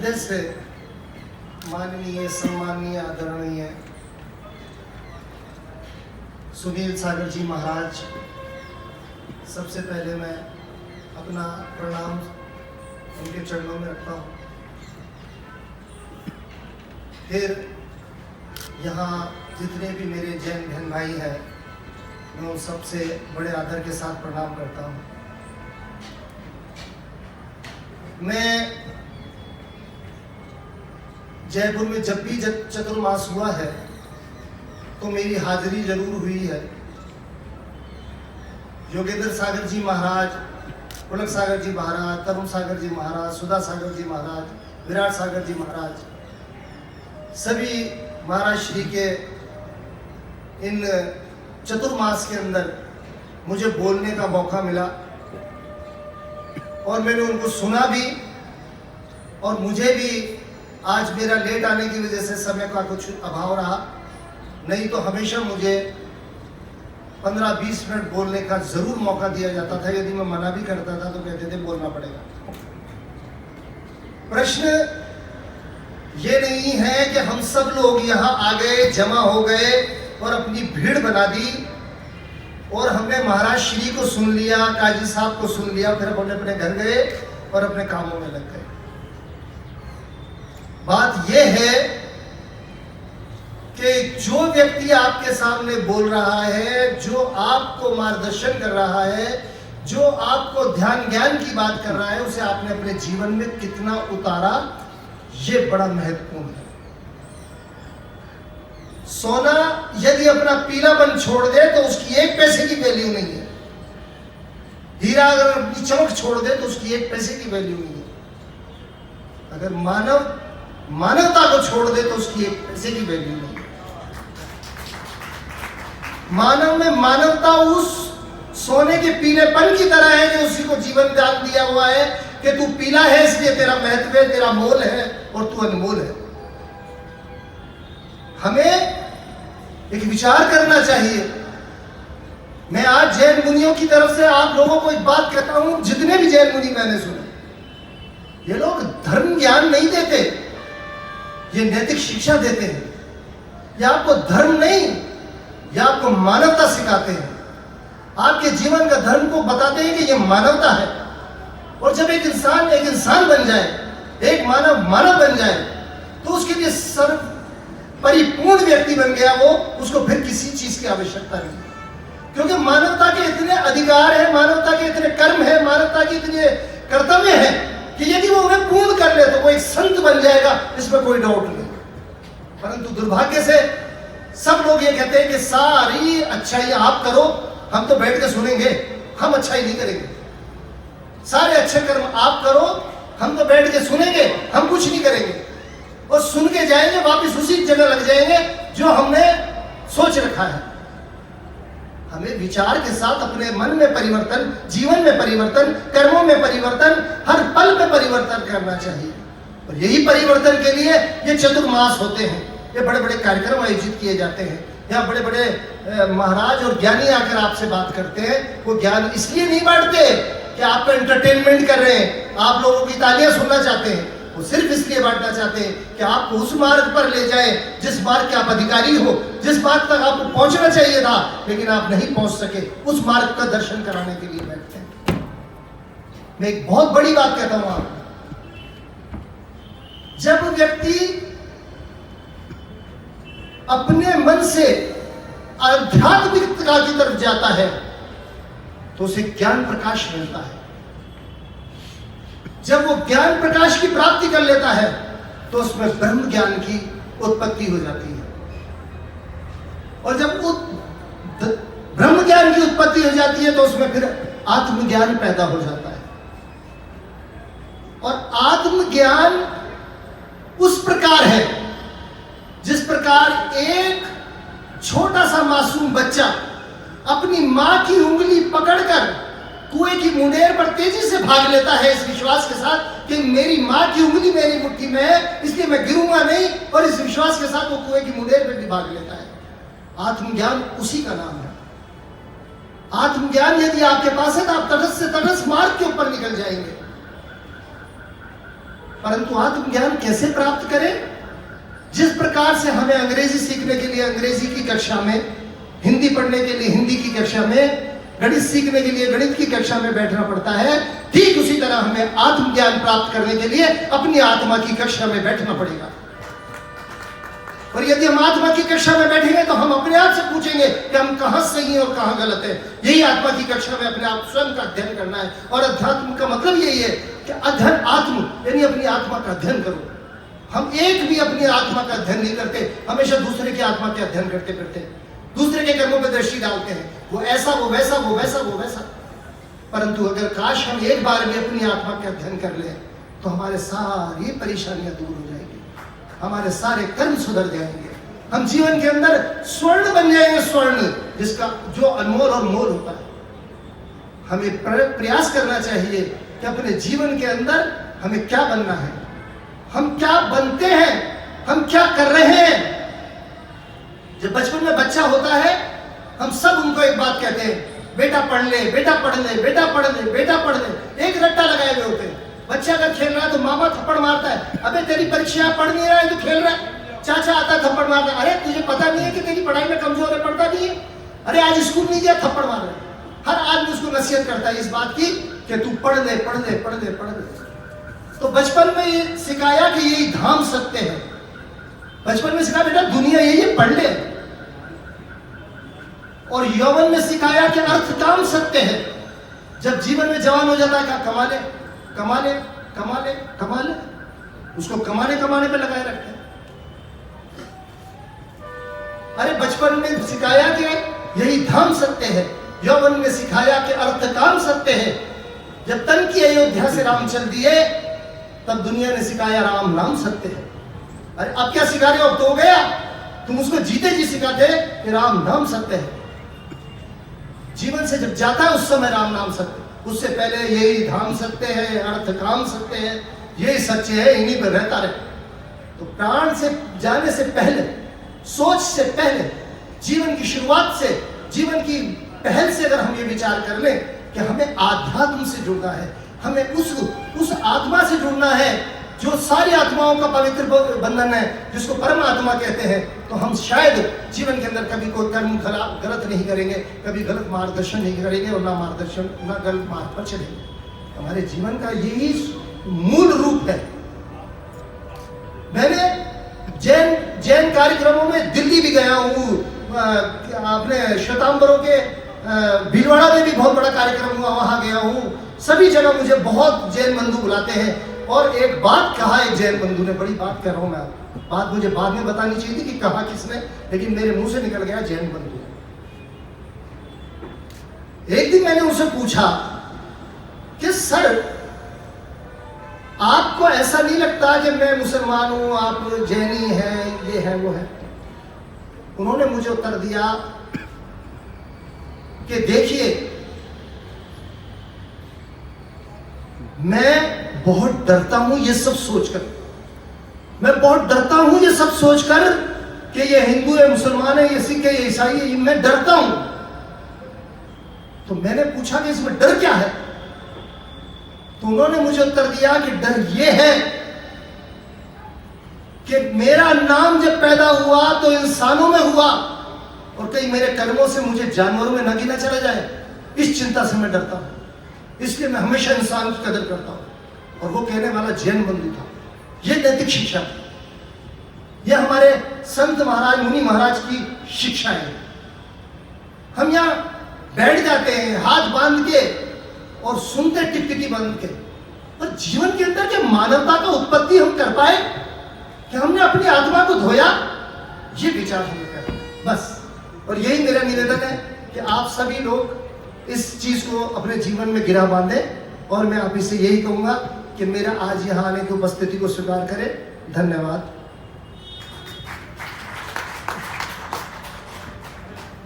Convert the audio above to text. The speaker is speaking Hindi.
से माननीय सम्माननीय आदरणीय सुनील सागर जी महाराज, सबसे पहले मैं अपना प्रणाम उनके चरणों में रखता हूँ। फिर यहाँ जितने भी मेरे जैन बहन भाई हैं, मैं उन सबसे बड़े आदर के साथ प्रणाम करता हूँ। मैं जयपुर में जब भी चतुर्मास हुआ है तो मेरी हाजिरी जरूर हुई है। योगेंद्र सागर जी महाराज, पुलक सागर जी महाराज, तरुण सागर जी महाराज, सुधा सागर जी महाराज, विराट सागर जी महाराज, सभी महाराज श्री के इन चतुर्मास के अंदर मुझे बोलने का मौका मिला और मैंने उनको सुना भी। और मुझे भी आज मेरा लेट आने की वजह से समय का कुछ अभाव रहा, नहीं तो हमेशा मुझे 15-20 मिनट बोलने का जरूर मौका दिया जाता था। यदि मैं मना भी करता था तो कहते थे बोलना पड़ेगा। प्रश्न ये नहीं है कि हम सब लोग यहाँ आ गए, जमा हो गए और अपनी भीड़ बना दी और हमने महाराज श्री को सुन लिया, काजी साहब को सुन लिया, फिर अपने अपने घर गए और अपने कामों में लग गए। बात यह है कि जो व्यक्ति आपके सामने बोल रहा है, जो आपको मार्गदर्शन कर रहा है, जो आपको ध्यान ज्ञान की बात कर रहा है, उसे आपने अपने जीवन में कितना उतारा, ये बड़ा महत्वपूर्ण है। सोना यदि अपना पीलापन छोड़ दे तो उसकी 1 पैसे की वैल्यू नहीं है। हीरा अगर अपनी चमक छोड़ दे तो उसकी 1 पैसे की वैल्यू नहीं है। अगर मानवता को छोड़ दे तो उसकी 1 पैसे की वैल्यू नहीं है। मानव में मानवता उस सोने के पीलेपन की तरह है कि उसी को जीवन दान दिया हुआ है कि तू पीला है इसलिए तेरा महत्व है, तेरा मोल है और तू अनमोल है। हमें एक विचार करना चाहिए। मैं आज जैन मुनियों की तरफ से आप लोगों को एक बात कहता हूं, जितने भी जैन मुनि मैंने सुने, ये लोग धर्म ज्ञान नहीं देते, ये नैतिक शिक्षा देते हैं। ये आपको धर्म नहीं, ये आपको मानवता सिखाते हैं। आपके जीवन का धर्म को बताते हैं कि ये मानवता है। और जब एक इंसान बन जाए, एक मानव बन जाए, तो उसके लिए सर्व परिपूर्ण व्यक्ति बन गया वो, उसको फिर किसी चीज की आवश्यकता नहीं। क्योंकि मानवता के इतने अधिकार है, मानवता के इतने कर्म है, मानवता के इतने कर्तव्य है कि यदि वो उन्हें पूर्ण कर ले तो वो एक संत बन जाएगा, इसमें कोई डाउट नहीं। परंतु दुर्भाग्य से सब लोग ये कहते हैं कि सारी अच्छाई आप करो, हम तो बैठ के सुनेंगे, हम अच्छाई नहीं करेंगे। सारे अच्छे कर्म आप करो, हम तो बैठ के सुनेंगे, हम कुछ नहीं करेंगे। और सुन के जाएंगे, वापस उसी जगह लग जाएंगे जो हमने सोच रखा है। हमें विचार के साथ अपने मन में परिवर्तन, जीवन में परिवर्तन, कर्मों में परिवर्तन, हर पल में परिवर्तन करना चाहिए। और यही परिवर्तन के लिए ये चतुर्मास होते हैं, ये बड़े बड़े कार्यक्रम आयोजित किए जाते हैं। यहाँ बड़े बड़े महाराज और ज्ञानी आकर आपसे बात करते हैं। वो ज्ञान इसलिए नहीं बांटते कि आपका एंटरटेनमेंट कर रहे हैं, आप लोगों की तालियां सुनना चाहते हैं। वो सिर्फ इसलिए बांटना चाहते हैं कि आपको उस मार्ग पर ले जाए जिस मार्ग के आप अधिकारी हो, जिस मार्ग तक आपको पहुंचना चाहिए था लेकिन आप नहीं पहुंच सके, उस मार्ग का दर्शन कराने के लिए बैठते हैं। मैं एक बहुत बड़ी बात कहता हूं आपको, जब व्यक्ति अपने मन से आध्यात्मिकता की तरफ जाता है तो उसे ज्ञान प्रकाश मिलता है। जब वो ज्ञान प्रकाश की प्राप्ति कर लेता है तो उसमें ब्रह्म ज्ञान की उत्पत्ति हो जाती है। और जब ब्रह्म ज्ञान की उत्पत्ति हो जाती है तो उसमें फिर आत्मज्ञान पैदा हो जाता है। और आत्मज्ञान उस प्रकार है जिस प्रकार एक छोटा सा मासूम बच्चा अपनी मां की उंगली पकड़कर कुएं की मुंडेर पर तेजी से भाग लेता है इस विश्वास के साथ कि मेरी मां की उंगली मेरी मुट्ठी में है, इसलिए मैं गिरूंगा नहीं, और इस विश्वास के साथ वो कुएं की मुंडेर पर भी भाग लेता है। आत्मज्ञान उसी का नाम है। आत्मज्ञान यदि आपके पास है तो आप तटस्थ से तटस्थ मार्ग के ऊपर निकल जाएंगे। परंतु आत्मज्ञान कैसे प्राप्त करें? जिस प्रकार से हमें अंग्रेजी सीखने के लिए अंग्रेजी की कक्षा में, हिंदी पढ़ने के लिए हिंदी की कक्षा में, गणित सीखने के लिए गणित की कक्षा में बैठना पड़ता है, ठीक उसी तरह हमें आत्मज्ञान प्राप्त करने के लिए अपनी आत्मा की कक्षा में बैठना पड़ेगा। और यदि हम आत्मा की कक्षा में बैठेंगे तो हम अपने आप से पूछेंगे कि हम कहां सही हैं और कहां गलत है। यही आत्मा की कक्षा में अपने आप स्वयं का अध्ययन करना है। और अध्यात्म का मतलब यही है कि अध्ययन आत्म, यानी अपनी आत्मा का अध्ययन करो। हम एक भी अपनी आत्मा का अध्ययन नहीं करते, हमेशा दूसरे की आत्मा के अध्ययन करते करते दूसरे के कर्मों पर दृष्टि डालते हैं, वो ऐसा, वो वैसा, वो वैसा, वो वैसा। परंतु अगर काश हम एक बार भी अपनी आत्मा का अध्ययन कर लें तो हमारे सारी परेशानियां दूर हो जाएंगी, हमारे सारे कर्म सुधर जाएंगे, हम जीवन के अंदर स्वर्ण बन जाएंगे, स्वर्ण जिसका जो अनमोल और मोल होता है। हमें प्रयास करना चाहिए कि अपने जीवन के अंदर हमें क्या बनना है, हम क्या बनते हैं, हम क्या कर रहे हैं। जब बचपन में बच्चा होता है हम सब उनको एक बात कहते हैं, बेटा पढ़ ले, बेटा पढ़ ले, बेटा पढ़ ले, बेटा पढ़ ले। एक रट्टा लगाए हुए होते हैं। बच्चा अगर खेल रहा है तो मामा थप्पड़ मारता है, अबे तेरी परीक्षा पढ़ नहीं रहा है तो खेल रहा है। चाचा आता है थप्पड़ मारता है, अरे तुझे पता नहीं है कि तेरी पढ़ाई में कमजोर है, पढ़ता नहीं है, अरे आज स्कूल नहीं गया, थप्पड़ मार रहा है। हर आदमी उसको नसीहत करता है इस बात की कि तू पढ़ ले, पढ़ ले, पढ़ ले, पढ़ ले। तो बचपन में ये सिखाया कि यही धाम सत्य है। बचपन में सिखाया बेटा दुनिया यही है, पढ़ ले। और यौवन में सिखाया कि अर्थ काम सत्य है। जब जीवन में जवान हो जाता है क्या, कमा ले, कमा ले, कमा ले, कमा ले, उसको कमाने कमाने पे लगाए रखते हैं। अरे बचपन में सिखाया कि यही धाम सत्य है, यौवन में सिखाया कि अर्थ काम सत्य है। जब तन की अयोध्या से राम चल दिए तब दुनिया ने सिखाया राम नाम सत्य है। अरे अब क्या सिखा रहे हो, अब तो हो गया, तुम उसको जीते जी सिखाते कि राम नाम सत्य है। जीवन से जब जाता है उस समय राम नाम सत्य, उससे पहले यही धाम सत्य है, अर्थ काम सत्य है, यही सच्चे है, इन्हीं पर रहता रहे। तो प्राण से जाने से पहले, सोच से पहले, जीवन की शुरुआत से, जीवन की पहल से अगर हम ये विचार कर लें कि हमें आध्यात्म से जुड़ना है, हमें उस आत्मा से जुड़ना है जो सारी आत्माओं का पवित्र बंधन है, जिसको परम आत्मा कहते हैं, तो हम शायद जीवन के अंदर कभी कोई कर्म गलत नहीं करेंगे, कभी गलत मार्गदर्शन नहीं करेंगे और ना गलत मार्ग पर चलेंगे। हमारे जीवन का यही मूल रूप है। मैंने जैन कार्यक्रमों में दिल्ली भी गया हूँ, अपने श्वेतांबरों के भीलवाड़ा में भी बहुत बड़ा कार्यक्रम हुआ, वहां गया हूँ। सभी जगह मुझे बहुत जैन बंधु बुलाते हैं। और एक बात कहा एक जैन बंधु ने, बड़ी बात कर रहा हूं मैं, बात मुझे बाद में बतानी चाहिए थी कि कहा किसने, लेकिन मेरे मुंह से निकल गया जैन बंधु। एक दिन मैंने उनसे पूछा कि सर आपको ऐसा नहीं लगता कि मैं मुसलमान हूं, आप जैनी हैं, ये है वो है। उन्होंने मुझे उत्तर दिया कि देखिए मैं बहुत डरता हूं ये सब सोचकर, मैं बहुत डरता हूं ये सब सोचकर कि ये हिंदू है, मुसलमान है, ये सिख है, ये ईसाई है, मैं डरता हूं। तो मैंने पूछा कि इसमें डर क्या है? तो उन्होंने मुझे उत्तर दिया कि डर ये है कि मेरा नाम जब पैदा हुआ तो इंसानों में हुआ और कहीं मेरे कर्मों से मुझे जानवरों में न गिना चला जाए, इस चिंता से मैं डरता हूं। इसलिए मैं हमेशा इंसान की कदर करता हूं। और वो कहने वाला जैन बंधु था। ये नैतिक शिक्षा थी, ये हमारे संत महाराज, मुनि महाराज की शिक्षा है। हम यहाँ बैठ जाते हैं हाथ बांध के और सुनते टिकटिकी बांध के, और जीवन के अंदर जो मानवता का उत्पत्ति हम कर पाए कि हमने अपनी आत्मा को धोया, ये विचार हमें करना बस। और यही मेरा निवेदन है कि आप सभी लोग इस चीज को अपने जीवन में गिरा बांधें। और मैं आप इसे यही कहूंगा कि मेरा आज यहाँ आने की उपस्थिति को स्वीकार करें। धन्यवाद।